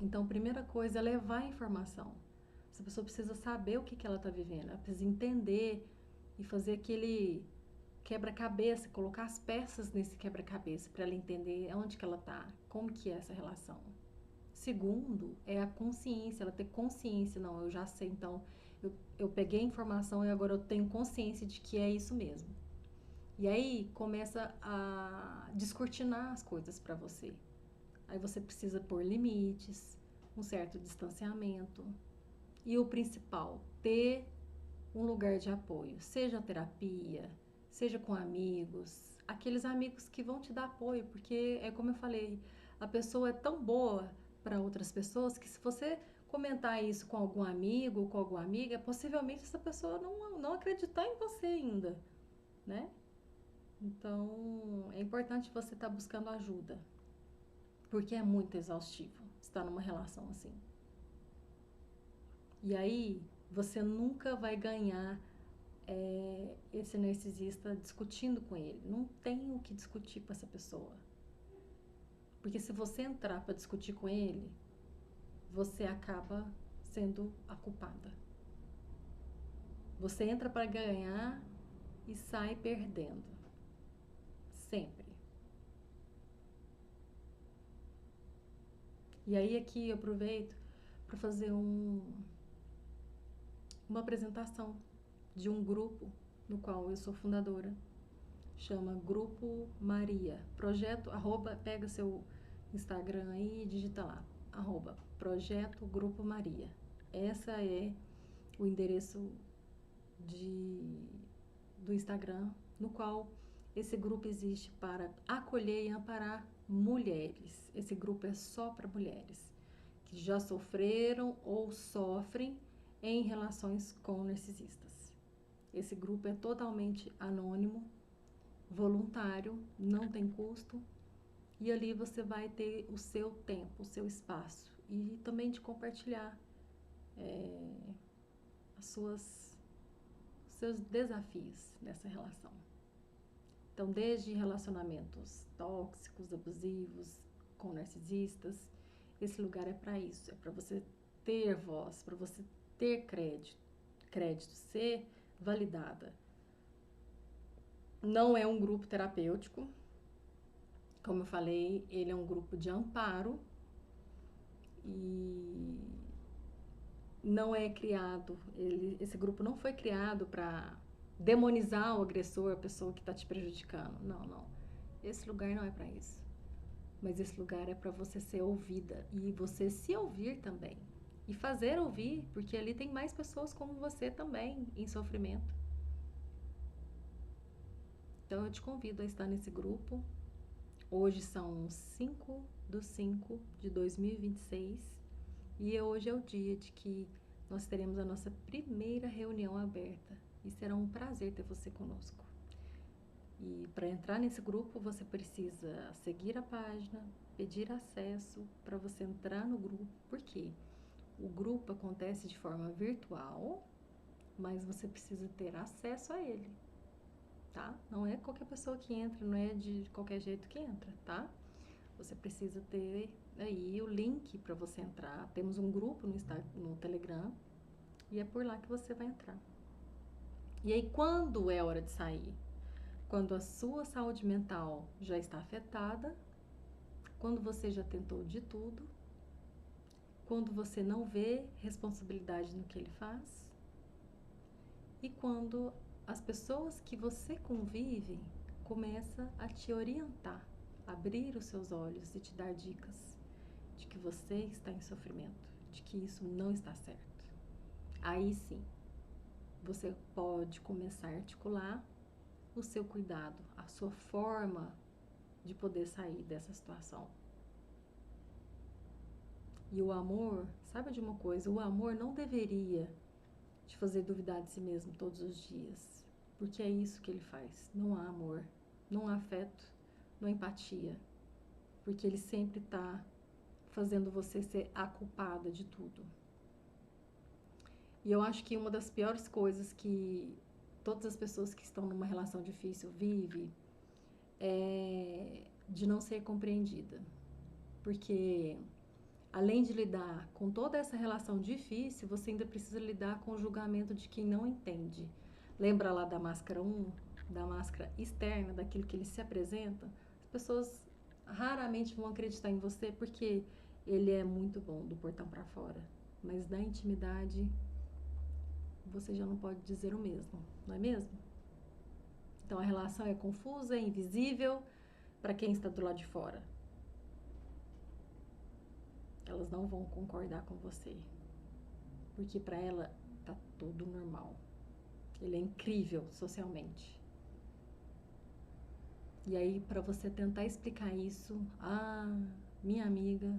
Então, a primeira coisa é levar a informação. Essa pessoa precisa saber o que ela está vivendo, ela precisa entender e fazer aquele quebra-cabeça, colocar as peças nesse quebra-cabeça para ela entender onde que ela está, como que é essa relação. Segundo, é a consciência, ela ter consciência, não, eu já sei, então eu peguei a informação e agora eu tenho consciência de que é isso mesmo. E aí começa a descortinar as coisas para você. Aí você precisa pôr limites, um certo distanciamento. E o principal, ter um lugar de apoio, seja terapia, seja com amigos, aqueles amigos que vão te dar apoio, porque é como eu falei, a pessoa é tão boa para outras pessoas que se você comentar isso com algum amigo ou com alguma amiga, possivelmente essa pessoa não acreditar em você ainda, né? Então, é importante você estar buscando ajuda, porque é muito exaustivo estar numa relação assim. E aí, você nunca vai ganhar esse narcisista discutindo com ele. Não tem o que discutir com essa pessoa. Porque se você entrar para discutir com ele, você acaba sendo a culpada. Você entra para ganhar e sai perdendo. Sempre. E aí aqui eu aproveito para fazer uma apresentação de um grupo no qual eu sou fundadora. Chama Grupo Maria. Projeto, pega seu Instagram aí e digita lá, Projeto Grupo Maria. Essa é o endereço do Instagram, no qual esse grupo existe para acolher e amparar mulheres. Esse grupo é só para mulheres que já sofreram ou sofrem em relações com narcisistas. Esse grupo é totalmente anônimo, voluntário, não tem custo, e ali você vai ter o seu tempo, o seu espaço, e também de compartilhar os seus desafios nessa relação. Então, desde relacionamentos tóxicos, abusivos, com narcisistas, esse lugar é para isso, é para você ter voz, para você ter crédito, ser validada. Não é um grupo terapêutico, como eu falei, ele é um grupo de amparo e não é criado, esse grupo não foi criado para demonizar o agressor, a pessoa que está te prejudicando. Não. Esse lugar não é para isso. Mas esse lugar é para você ser ouvida e você se ouvir também. E fazer ouvir, porque ali tem mais pessoas como você também em sofrimento. Então eu te convido a estar nesse grupo. Hoje são 5/5 de 2026 e hoje é o dia de que nós teremos a nossa primeira reunião aberta e será um prazer ter você conosco. E para entrar nesse grupo você precisa seguir a página, pedir acesso para você entrar no grupo. Por quê? O grupo acontece de forma virtual mas você precisa ter acesso a ele, tá? Não é qualquer pessoa que entra, não é de qualquer jeito que entra, tá? Você precisa ter aí o link para você entrar. Temos um grupo no Telegram e é por lá que você vai entrar. E aí, quando é hora de sair? Quando a sua saúde mental já está afetada, quando você já tentou de tudo, quando você não vê responsabilidade no que ele faz e quando as pessoas que você convive começam a te orientar, abrir os seus olhos e te dar dicas de que você está em sofrimento, de que isso não está certo. Aí sim, você pode começar a articular o seu cuidado, a sua forma de poder sair dessa situação. E o amor, sabe de uma coisa? O amor não deveria te fazer duvidar de si mesmo todos os dias, porque é isso que ele faz. Não há amor, não há afeto, não há empatia, porque ele sempre está fazendo você ser a culpada de tudo. E eu acho que uma das piores coisas que todas as pessoas que estão numa relação difícil vivem é de não ser compreendida. Porque além de lidar com toda essa relação difícil, você ainda precisa lidar com o julgamento de quem não entende. Lembra lá da máscara 1, da máscara externa, daquilo que ele se apresenta? As pessoas raramente vão acreditar em você porque ele é muito bom do portão para fora. Mas da intimidade, você já não pode dizer o mesmo, não é mesmo? Então a relação é confusa, é invisível para quem está do lado de fora. Elas não vão concordar com você, porque para ela tá tudo normal. Ele é incrível socialmente. E aí para você tentar explicar isso, minha amiga,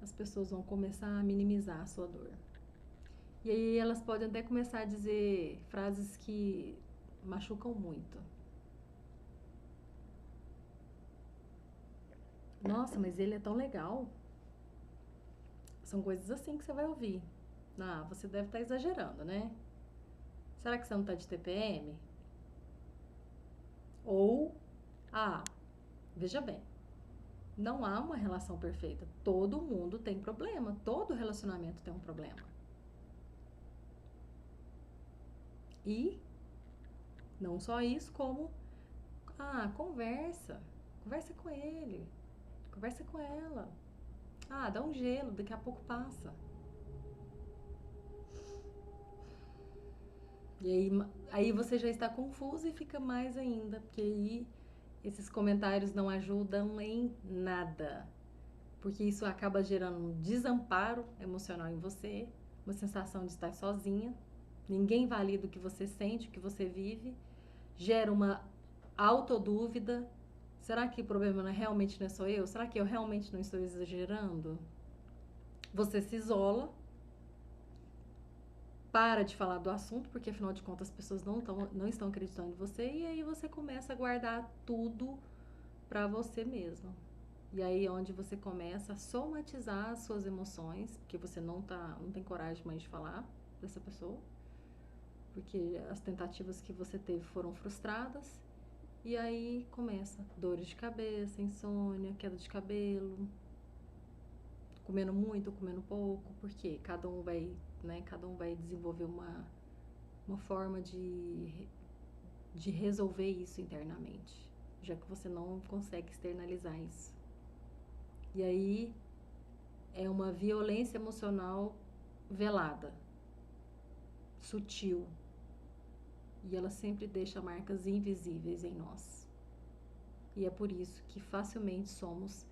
as pessoas vão começar a minimizar a sua dor. E aí elas podem até começar a dizer frases que machucam muito. Nossa, mas ele é tão legal. São coisas assim que você vai ouvir. Você deve estar exagerando, né? Será que você não está de TPM? Ou, veja bem, não há uma relação perfeita. Todo mundo tem problema. Todo relacionamento tem um problema. E não só isso, como, conversa. Conversa com ele. Conversa com ela. Dá um gelo, daqui a pouco passa. E aí você já está confuso e fica mais ainda, porque aí esses comentários não ajudam em nada. Porque isso acaba gerando um desamparo emocional em você, uma sensação de estar sozinha. Ninguém valida o que você sente, o que você vive. Gera uma autodúvida. Será que o problema realmente não é só eu? Será que eu realmente não estou exagerando? Você se isola, para de falar do assunto, porque afinal de contas as pessoas não estão acreditando em você, e aí você começa a guardar tudo para você mesmo. E aí é onde você começa a somatizar as suas emoções, porque você não tem coragem mais de falar dessa pessoa, porque as tentativas que você teve foram frustradas, e aí começa dores de cabeça, insônia, queda de cabelo, comendo muito, comendo pouco, porque cada um vai desenvolver uma forma de resolver isso internamente, já que você não consegue externalizar isso. E aí é uma violência emocional velada, sutil, e ela sempre deixa marcas invisíveis em nós. E é por isso que facilmente somos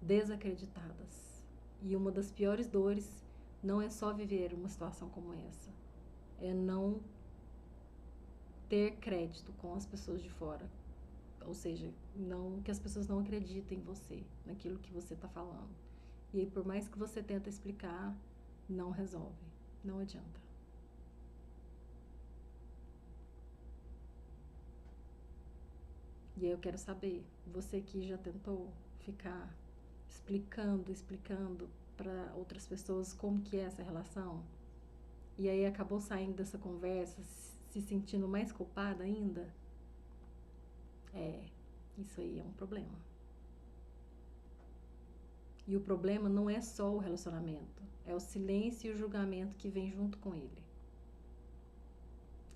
desacreditadas. E uma das piores dores não é só viver uma situação como essa, é não ter crédito com as pessoas de fora. Ou seja, que as pessoas não acreditem em você, naquilo que você está falando. E aí, por mais que você tenta explicar, não resolve, não adianta. E aí eu quero saber, você que já tentou ficar explicando para outras pessoas como que é essa relação, e aí acabou saindo dessa conversa se sentindo mais culpada ainda, isso aí é um problema. E o problema não é só o relacionamento, é o silêncio e o julgamento que vem junto com ele.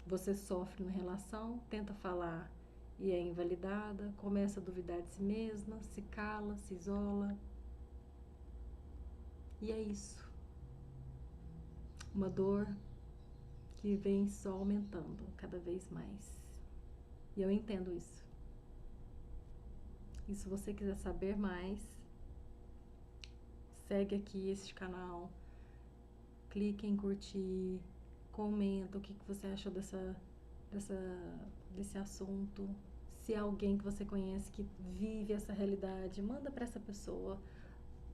Você sofre na relação, tenta falar e é invalidada, começa a duvidar de si mesma, se cala, se isola. E é isso. Uma dor que vem só aumentando cada vez mais. E eu entendo isso. E se você quiser saber mais, segue aqui este canal, clique em curtir, comenta o que você achou desse assunto. Se é alguém que você conhece que vive essa realidade, manda para essa pessoa,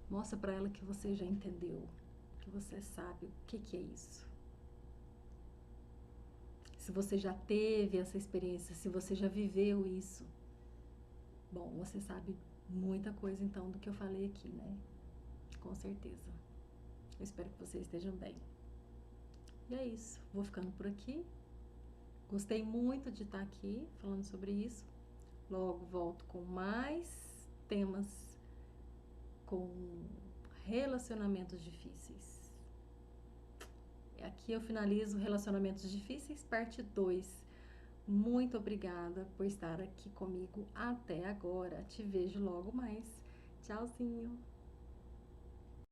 mostra para ela que você já entendeu, que você sabe o que é isso. Se você já teve essa experiência, se você já viveu isso, bom, você sabe muita coisa então do que eu falei aqui, né? Com certeza. Eu espero que vocês estejam bem. E é isso, vou ficando por aqui. Gostei muito de estar aqui falando sobre isso. Logo volto com mais temas com relacionamentos difíceis. Aqui eu finalizo Relacionamentos Difíceis, parte 2. Muito obrigada por estar aqui comigo até agora. Te vejo logo mais. Tchauzinho!